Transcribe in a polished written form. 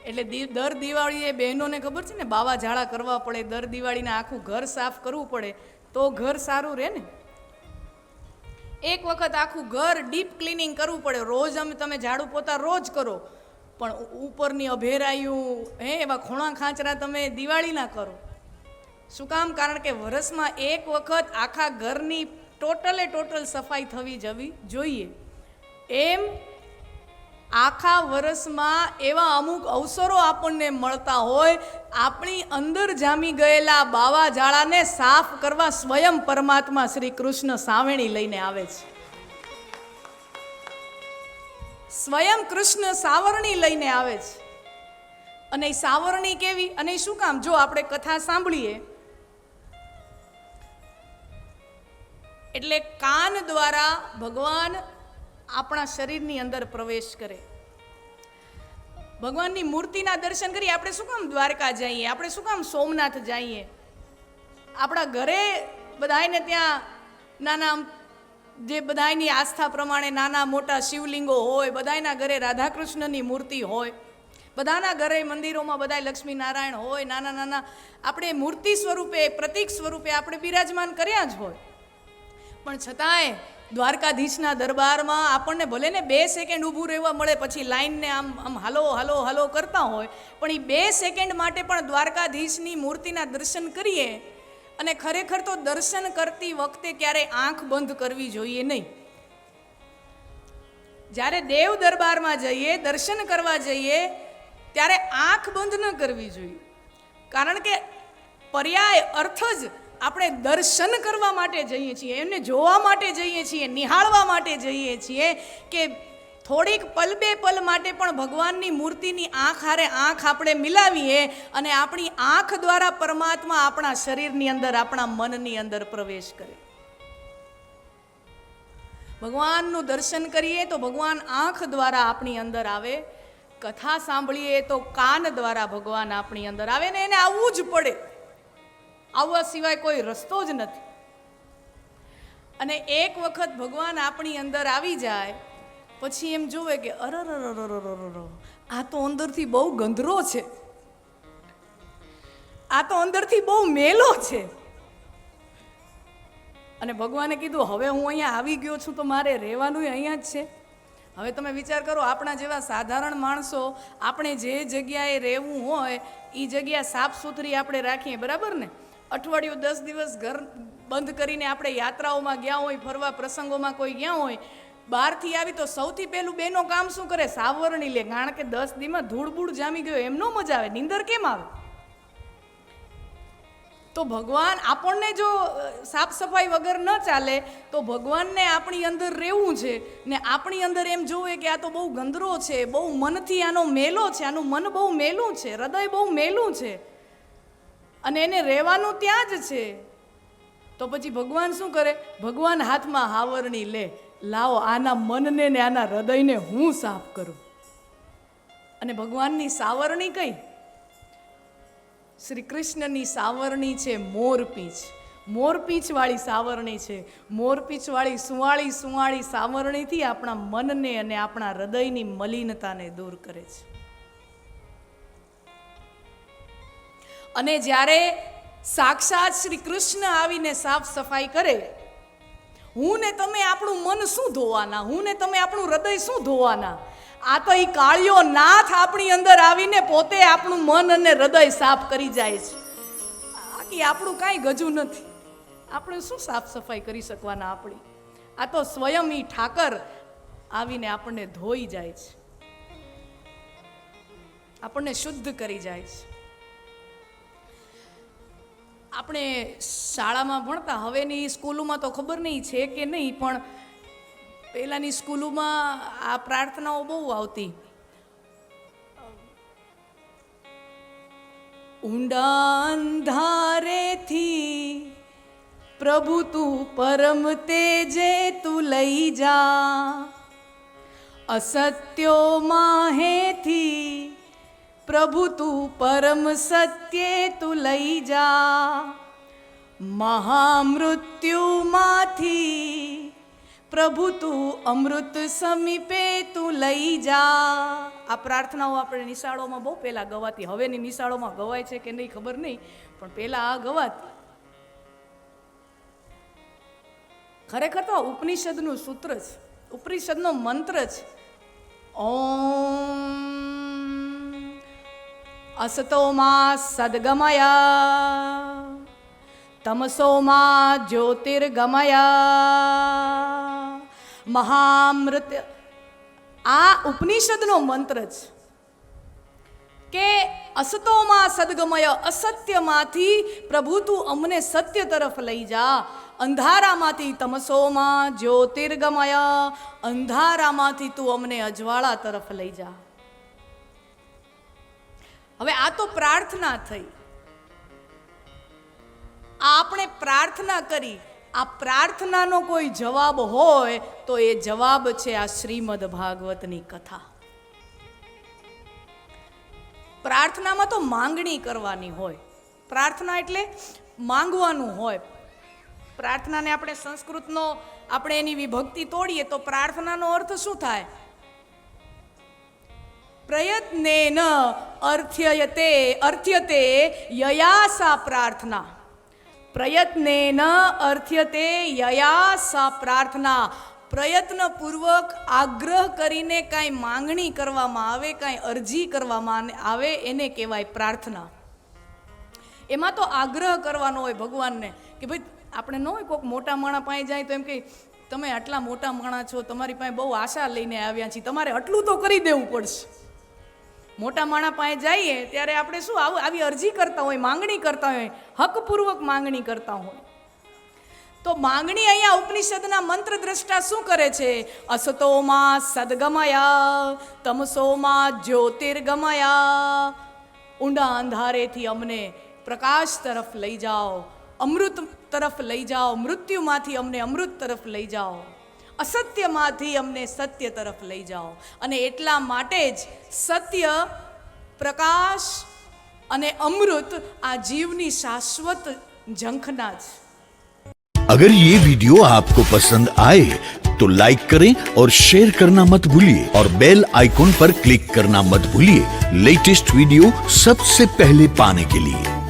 એટલે દર દિવાળીએ બહેનોને ખબર છે ને, બાવા ઝાડા કરવા પડે, દર દિવાળીને આખું ઘર સાફ કરવું પડે તો ઘર સારું રહે ને. એક વખત આખું ઘર ડીપ ક્લિનિંગ કરવું પડે. રોજ તમે ઝાડુ પોતા રોજ કરો, પણ ઉપરની અભેરાયું એવા ખૂણા ખાંચરા તમે દિવાળીના કરો. શું કામ? કારણ કે વરસમાં એક વખત આખા ઘરની ટોટલ સફાઈ થવી જવી જોઈએ. એમ આખા વરસમાં એવા અમુક અવસરો આપણને મળતા હોય, આપણી અંદર જામી ગયેલા બાવા ઝાડાને સાફ કરવા સ્વયં પરમાત્મા શ્રી કૃષ્ણ સાવેણી લઈને આવે છે. સ્વયં કૃષ્ણ સાવરણી લઈને આવે છે. અને એ સાવરણી કેવી અને શું કામ? જો આપણે કથા સાંભળીએ એટલે કાન દ્વારા ભગવાન આપણા શરીરની અંદર પ્રવેશ કરે. ભગવાનની મૂર્તિના દર્શન કરીએ. આપણે શું કામ દ્વારકા જઈએ? આપણે શું કામ સોમનાથ જઈએ? આપણા ઘરે બધાને ત્યાં નાના, જે બધાની આસ્થા પ્રમાણે નાના મોટા શિવલિંગો હોય, બધાના ઘરે રાધાકૃષ્ણની મૂર્તિ હોય, બધાના ઘરે મંદિરોમાં બધા લક્ષ્મીનારાયણ હોય, નાના નાના આપણે મૂર્તિ સ્વરૂપે, પ્રતીક સ્વરૂપે આપણે બિરાજમાન કર્યા જ હોય. પણ છતાંય દ્વારકાધીશના દરબારમાં આપણને ભલે ને 2 સેકન્ડ ઊભું રહેવા મળે, પછી લાઈનને આમ હાલો હાલો હાલો કરતા હોય, પણ એ 2 સેકન્ડ માટે પણ દ્વારકાધીશની મૂર્તિના દર્શન કરીએ. અને ખરેખર તો દર્શન કરતી વખતે ક્યારેય આંખ બંધ કરવી જોઈએ નહીં. જ્યારે દેવ દરબારમાં જઈએ, દર્શન કરવા જઈએ, ત્યારે આંખ બંધ ન કરવી જોઈએ. કારણ કે પર્યાય અર્થ જ આપણે દર્શન કરવા માટે જઈએ છીએ, એમને જોવા માટે જઈએ છીએ, નિહાળવા માટે જઈએ છીએ કે થોડીક પલ બે પલ માટે પણ ભગવાનની મૂર્તિની આંખ હારે આંખ આપણે મિલાવીએ અને આપણી આંખ દ્વારા પરમાત્મા આપણા શરીરની અંદર, આપણા મનની અંદર પ્રવેશ કરે. ભગવાનનું દર્શન કરીએ તો ભગવાન આંખ દ્વારા આપણી અંદર આવે. કથા સાંભળીએ તો કાન દ્વારા ભગવાન આપણી અંદર આવે ને એને આવવું જ પડે. આવવા સિવાય કોઈ રસ્તો જ નથી. અને એક વખત ભગવાન આપણી અંદર આવી જાય પછી એમ જોવે કે અરરરરરરરર, આ તો અંદરથી બહુ ગંદરો છે, આ તો અંદરથી બહુ મેલો છે. અને ભગવાને કીધું હવે હું અહીંયા આવી ગયો છું તો મારે રહેવાનું અહીંયા જ છે. હવે તમે વિચાર કરો, આપણા જેવા સાધારણ માણસો, આપણે જે જગ્યાએ રહેવું હોય એ જગ્યા સાફ સુથરી આપણે રાખીએ, બરાબર ને? અઠવાડિયું 10 દિવસ ઘર બંધ કરીને આપણે યાત્રાઓમાં ગયા હોય, ફરવા પ્રસંગોમાં કોઈ ગયા હોય, બહારથી આવી તો સૌથી પહેલું બેનો કામ શું કરે? સાવરણી લે. કારણ કે 10 દીમાં ધૂળબૂળ જામી ગયો, એમનો મજા આવે, નીંદર કેમ આવે? તો ભગવાન આપણને જો સાફ સફાઈ વગર ન ચાલે તો ભગવાનને આપણી અંદર રહેવું છે ને આપણી અંદર એમ જોવે કે આ તો બહુ ગંદરો છે, બહુ મનથી આનો મેલો છે, આનું મન બહુ મેલું છે, હૃદય બહુ મેલું છે અને એને રહેવાનું ત્યાં જ છે. તો પછી ભગવાન શું કરે? ભગવાન હાથમાં હાવરણી લે, લાવો આના મનને ને આના હૃદયને હું સાફ કરું. અને ભગવાનની સાવરણી કઈ? શ્રી કૃષ્ણની સાવરણી છે મોરપીંછ. મોરપીંછવાળી સાવરણી છે. મોરપીંછવાળી સુંવાળી સુંવાળી સાવરણીથી આપણા મનને અને આપણા હૃદયની મલિનતાને દૂર કરે છે. અને જ્યારે સાક્ષાત શ્રી કૃષ્ણ આવીને સાફ સફાઈ કરે, હું ને તમે આપણું મન શું ધોવાના, હું ને તમે આપણું હૃદય શું ધોવાના? આ તો એ કાળિયો નાથ આપણી અંદર આવીને પોતે આપણું મન અને હૃદય સાફ કરી જાય છે. બાકી આપણું કાંઈ ગજું નથી. આપણે શું સાફ સફાઈ કરી શકવાના આપણી? આ તો સ્વયં ઈ ઠાકર આવીને આપણને ધોઈ જાય છે, આપણને શુદ્ધ કરી જાય છે. આપણે શાળામાં ભણતા, હવેની સ્કૂલોમાં તો ખબર નહીં છે કે નહીં, પણ પહેલાંની સ્કૂલોમાં આ પ્રાર્થનાઓ બહુ આવતી. ઊંડા અંધારેથી પ્રભુ તું પરમ તેજે તું લઈ જા, અસત્યો માહેથી પ્રભુ તું પરમ સત્યે તું લઈ જા, મહામૃત્યુમાંથી પ્રભુ તું અમૃત સમીપે તું લઈ જા. આ પ્રાર્થનાઓ આપણે નિશાળોમાં બહુ પહેલાં ગવાતી, હવેની નિશાળોમાં ગવાય છે કે નહીં ખબર નહીં, પણ પહેલાં આ ગવાતી. ખરેખર તો ઉપનિષદનું સૂત્ર છે, ઉપનિષદનો મંત્ર છે. ઓમ અસતો માં સદગમય તમસો માં જ્યોતિર્ગમય મહામૃત્ય. આ ઉપનિષદનો મંત્ર છે કે અસતોમાં સદગમય, અસત્યમાંથી પ્રભુ તું અમને સત્ય તરફ લઈ જા. અંધારામાંથી તમસોમાં જ્યોતિર્ગમય, અંધારામાંથી તું અમને અજવાળા તરફ લઈ જા. હવે આ તો પ્રાર્થના થઈ. આપણે પ્રાર્થના કરી, આ પ્રાર્થનાનો કોઈ જવાબ હોય તો એ જવાબ છે આ શ્રીમદ ભાગવતની કથા. પ્રાર્થનામાં તો માંગણી કરવાની હોય. પ્રાર્થના એટલે માંગવાનું હોય. પ્રાર્થનાને આપણે સંસ્કૃતનો આપણે એની વિભક્તિ તોડીએ તો પ્રાર્થનાનો અર્થ શું થાય? પ્રયત્નેન અર્થ્યતે યયા પ્રાર્થના. પ્રયત્નેન અર્થ્યતે યયા સા પ્રાર્થના. પ્રયત્નપૂર્વક આગ્રહ કરીને કાંઈ માંગણી કરવામાં આવે, કાંઈ અરજી કરવામાં આવે, એને કહેવાય પ્રાર્થના. એમાં તો આગ્રહ કરવાનો હોય ભગવાનને કે ભાઈ આપણે ન હોય કોઈક મોટા માણા પાસે જાય તો એમ કે તમે આટલા મોટા માણા છો, તમારી પાસે બહુ આશા લઈને આવ્યા છીએ, તમારે આટલું તો કરી દેવું પડશે. મોટા માણા પાસે જઈએ ત્યારે આપણે શું આવી અરજી કરતા હોય, માંગણી કરતા હોય, હકપૂર્વક માંગણી કરતા હોય. તો માંગણી અહીંયા ઉપનિષદના મંત્ર દ્રષ્ટા શું કરે છે? અસતોમાં સદગમય તમસોમાં જ્યોતિર્ગમય. ઊંડા અંધારેથી અમને પ્રકાશ તરફ લઈ જાઓ, અમૃત તરફ લઈ જાઓ, મૃત્યુમાંથી અમને અમૃત તરફ લઈ જાઓ, અસત્યમાંથી અમને સત્ય તરફ લઈ જાઓ. અને એટલા માટે જ સત્ય, પ્રકાશ અને અમૃત આ જીવની શાશ્વત ઝંખના છે. अगर ये वीडियो आपको पसंद आए तो लाइक करें और शेयर करना मत भूलिए और बेल आइकॉन पर क्लिक करना मत भूलिए लेटेस्ट वीडियो सबसे पहले पाने के लिए.